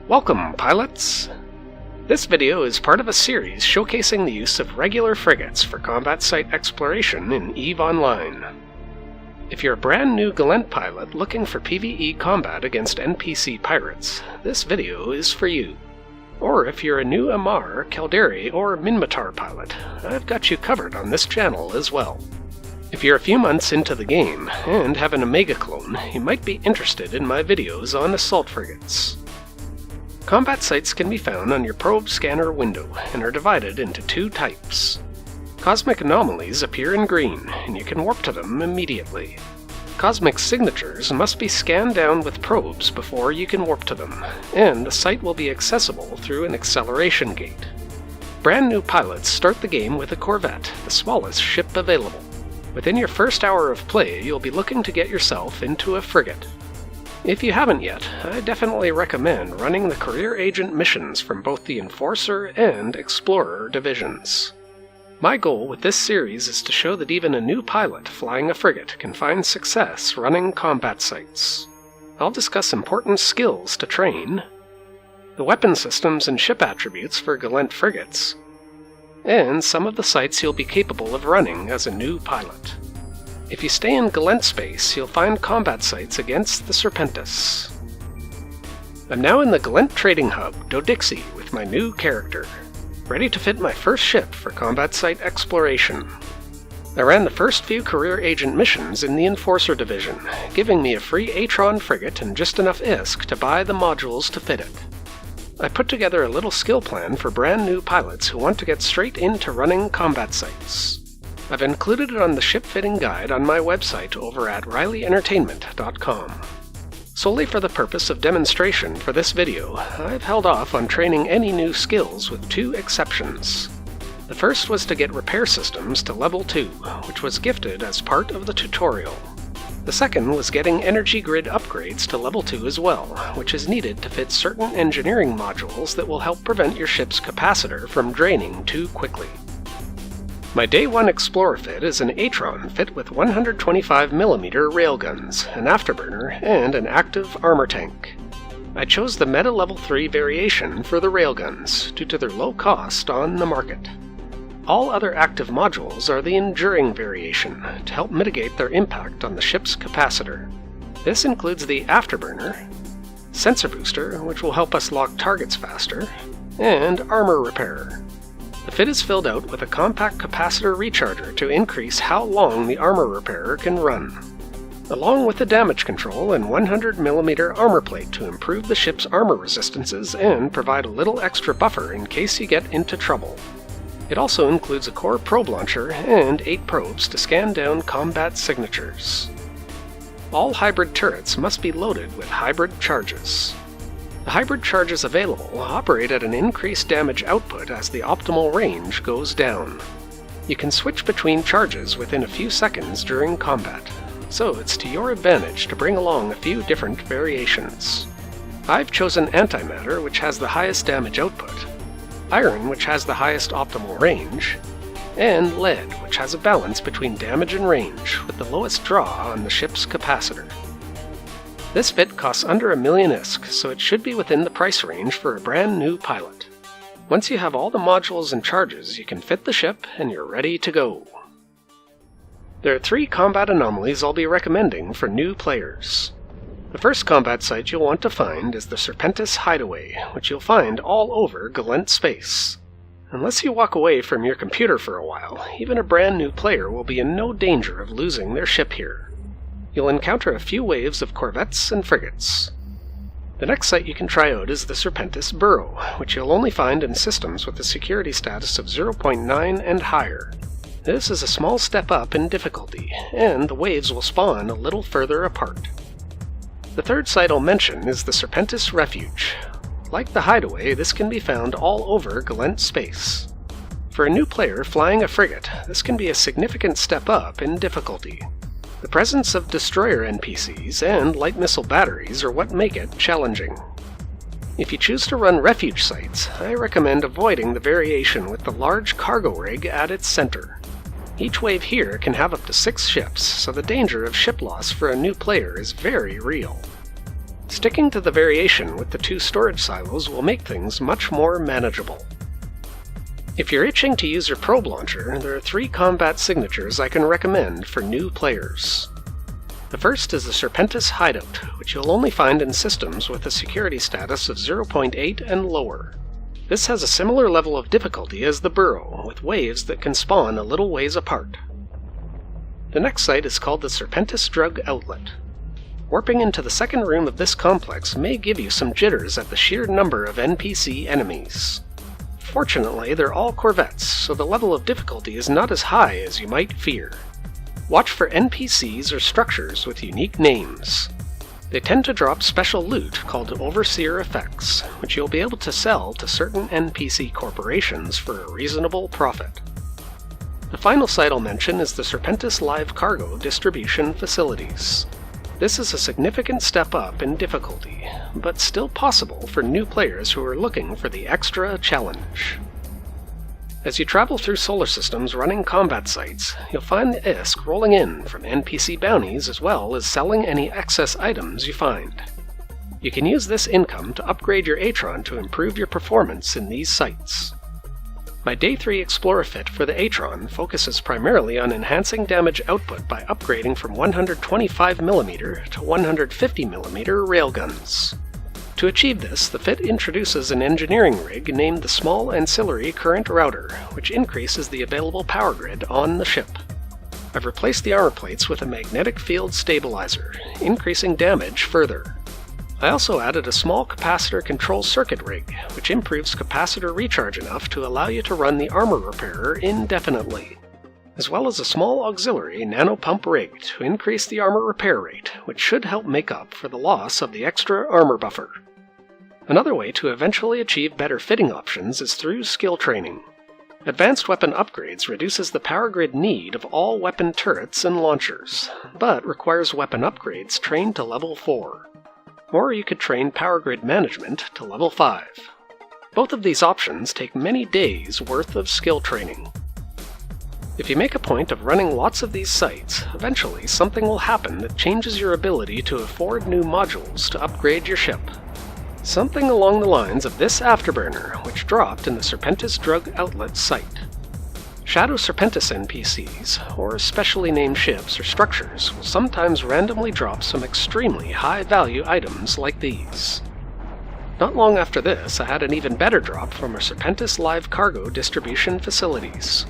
Welcome, pilots! This video is part of a series showcasing the use of regular frigates for combat site exploration in EVE Online. If you're a brand new Gallente pilot looking for PvE combat against NPC pirates, this video is for you. Or if you're a new Amarr, Caldari, or Minmatar pilot, I've got you covered on this channel as well. If you're a few months into the game and have an Omega clone, you might be interested in my videos on assault frigates. Combat sites can be found on your probe scanner window and are divided into two types. Cosmic anomalies appear in green, and you can warp to them immediately. Cosmic signatures must be scanned down with probes before you can warp to them, and the site will be accessible through an acceleration gate. Brand new pilots start the game with a corvette, the smallest ship available. Within your first hour of play, you'll be looking to get yourself into a frigate. If you haven't yet, I definitely recommend running the career agent missions from both the Enforcer and Explorer divisions. My goal with this series is to show that even a new pilot flying a frigate can find success running combat sites. I'll discuss important skills to train, the weapon systems and ship attributes for Gallente Frigates, and some of the sites you'll be capable of running as a new pilot. If you stay in Gallente space, you'll find combat sites against the Serpentis. I'm now in the Gallente trading hub, Dodixie, with my new character, ready to fit my first ship for combat site exploration. I ran the first few career agent missions in the Enforcer division, giving me a free Atron frigate and just enough ISK to buy the modules to fit it. I put together a little skill plan for brand new pilots who want to get straight into running combat sites. I've included it on the ship fitting guide on my website over at RileyEntertainment.com. Solely for the purpose of demonstration for this video, I've held off on training any new skills with two exceptions. The first was to get repair systems to level 2, which was gifted as part of the tutorial. The second was getting energy grid upgrades to level 2 as well, which is needed to fit certain engineering modules that will help prevent your ship's capacitor from draining too quickly. My Day 1 Explorer fit is an Atron fit with 125mm railguns, an afterburner, and an active armor tank. I chose the Meta Level 3 variation for the railguns due to their low cost on the market. All other active modules are the Enduring variation to help mitigate their impact on the ship's capacitor. This includes the Afterburner, Sensor Booster, which will help us lock targets faster, and Armor Repairer. The fit is filled out with a compact capacitor recharger to increase how long the Armor Repairer can run, along with the damage control and 100mm armor plate to improve the ship's armor resistances and provide a little extra buffer in case you get into trouble. It also includes a core probe launcher and 8 probes to scan down combat signatures. All hybrid turrets must be loaded with hybrid charges. The hybrid charges available operate at an increased damage output as the optimal range goes down. You can switch between charges within a few seconds during combat, so it's to your advantage to bring along a few different variations. I've chosen Antimatter, which has the highest damage output, Iron, which has the highest optimal range, and Lead, which has a balance between damage and range, with the lowest draw on the ship's capacitor. This fit costs under 1,000,000 ISK, so it should be within the price range for a brand new pilot. Once you have all the modules and charges, you can fit the ship and you're ready to go. There are 3 combat anomalies I'll be recommending for new players. The first combat site you'll want to find is the Serpentis Hideaway, which you'll find all over Gallente space. Unless you walk away from your computer for a while, even a brand new player will be in no danger of losing their ship here. You'll encounter a few waves of corvettes and frigates. The next site you can try out is the Serpentis Burrow, which you'll only find in systems with a security status of 0.9 and higher. This is a small step up in difficulty, and the waves will spawn a little further apart. The third site I'll mention is the Serpentis Refuge. Like the Hideaway, this can be found all over Gallente space. For a new player flying a frigate, this can be a significant step up in difficulty. The presence of destroyer NPCs and light missile batteries are what make it challenging. If you choose to run refuge sites, I recommend avoiding the variation with the large cargo rig at its center. Each wave here can have up to 6 ships, so the danger of ship loss for a new player is very real. Sticking to the variation with the 2 storage silos will make things much more manageable. If you're itching to use your probe launcher, there are 3 combat signatures I can recommend for new players. The first is the Serpentis hideout, which you'll only find in systems with a security status of 0.8 and lower. This has a similar level of difficulty as the burrow, with waves that can spawn a little ways apart. The next site is called the Serpentis drug outlet. Warping into the second room of this complex may give you some jitters at the sheer number of NPC enemies. Fortunately, they're all corvettes, so the level of difficulty is not as high as you might fear. Watch for NPCs or structures with unique names. They tend to drop special loot called Overseer effects, which you'll be able to sell to certain NPC corporations for a reasonable profit. The final site I'll mention is the Serpentis Live Cargo Distribution Facilities. This is a significant step up in difficulty, but still possible for new players who are looking for the extra challenge. As you travel through solar systems running combat sites, you'll find the ISK rolling in from NPC bounties as well as selling any excess items you find. You can use this income to upgrade your Atron to improve your performance in these sites. My Day 3 Explorer fit for the Atron focuses primarily on enhancing damage output by upgrading from 125mm to 150mm railguns. To achieve this, the fit introduces an engineering rig named the Small Ancillary Current Router, which increases the available power grid on the ship. I've replaced the armor plates with a magnetic field stabilizer, increasing damage further. I also added a small capacitor control circuit rig, which improves capacitor recharge enough to allow you to run the armor repairer indefinitely, as well as a small auxiliary nanopump rig to increase the armor repair rate, which should help make up for the loss of the extra armor buffer. Another way to eventually achieve better fitting options is through skill training. Advanced weapon upgrades reduces the power grid need of all weapon turrets and launchers, but requires weapon upgrades trained to level 4. Or you could train power grid management to level 5. Both of these options take many days worth of skill training. If you make a point of running lots of these sites, eventually something will happen that changes your ability to afford new modules to upgrade your ship. Something along the lines of this afterburner, which dropped in the Serpentis drug outlet site. Shadow Serpentis NPCs, or specially named ships or structures, will sometimes randomly drop some extremely high-value items like these. Not long after this, I had an even better drop from our Serpentis Live Cargo Distribution Facilities.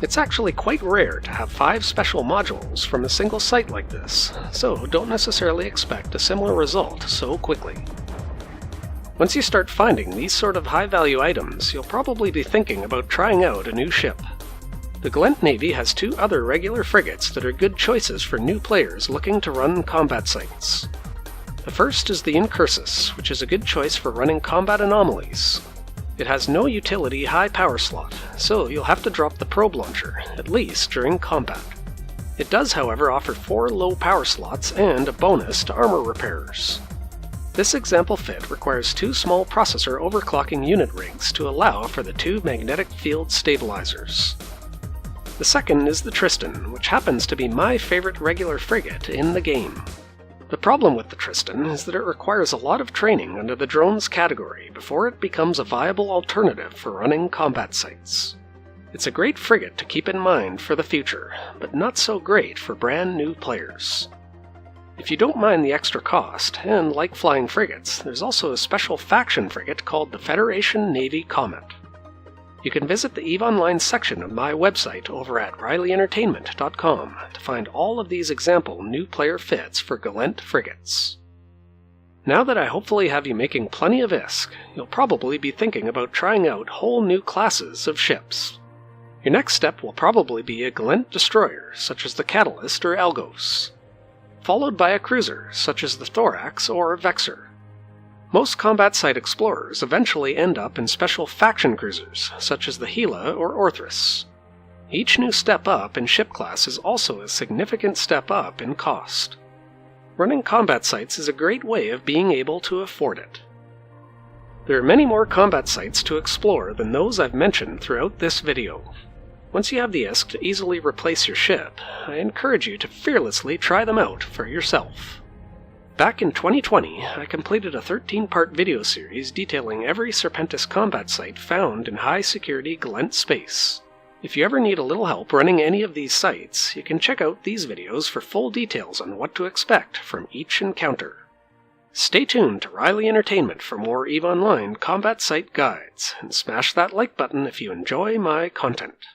It's actually quite rare to have 5 special modules from a single site like this, so don't necessarily expect a similar result so quickly. Once you start finding these sort of high-value items, you'll probably be thinking about trying out a new ship. The Gallente Navy has 2 other regular frigates that are good choices for new players looking to run combat sites. The first is the Incursus, which is a good choice for running combat anomalies. It has no utility high power slot, so you'll have to drop the probe launcher, at least during combat. It does, however, offer 4 low power slots and a bonus to armor repairers. This example fit requires 2 small processor overclocking unit rigs to allow for the 2 magnetic field stabilizers. The second is the Tristan, which happens to be my favorite regular frigate in the game. The problem with the Tristan is that it requires a lot of training under the drones category before it becomes a viable alternative for running combat sites. It's a great frigate to keep in mind for the future, but not so great for brand new players. If you don't mind the extra cost, and like flying frigates, there's also a special faction frigate called the Federation Navy Comet. You can visit the EVE Online section of my website over at RileyEntertainment.com to find all of these example new player fits for Gallente Frigates. Now that I hopefully have you making plenty of ISK, you'll probably be thinking about trying out whole new classes of ships. Your next step will probably be a Gallente destroyer, such as the Catalyst or Algos, followed by a cruiser, such as the Thorax or Vexor. Most combat site explorers eventually end up in special faction cruisers, such as the Gila or Orthrus. Each new step up in ship class is also a significant step up in cost. Running combat sites is a great way of being able to afford it. There are many more combat sites to explore than those I've mentioned throughout this video. Once you have the ISK to easily replace your ship, I encourage you to fearlessly try them out for yourself. Back in 2020, I completed a 13-part video series detailing every Serpentis combat site found in high-security Gallente space. If you ever need a little help running any of these sites, you can check out these videos for full details on what to expect from each encounter. Stay tuned to Riley Entertainment for more EVE Online combat site guides, and smash that like button if you enjoy my content.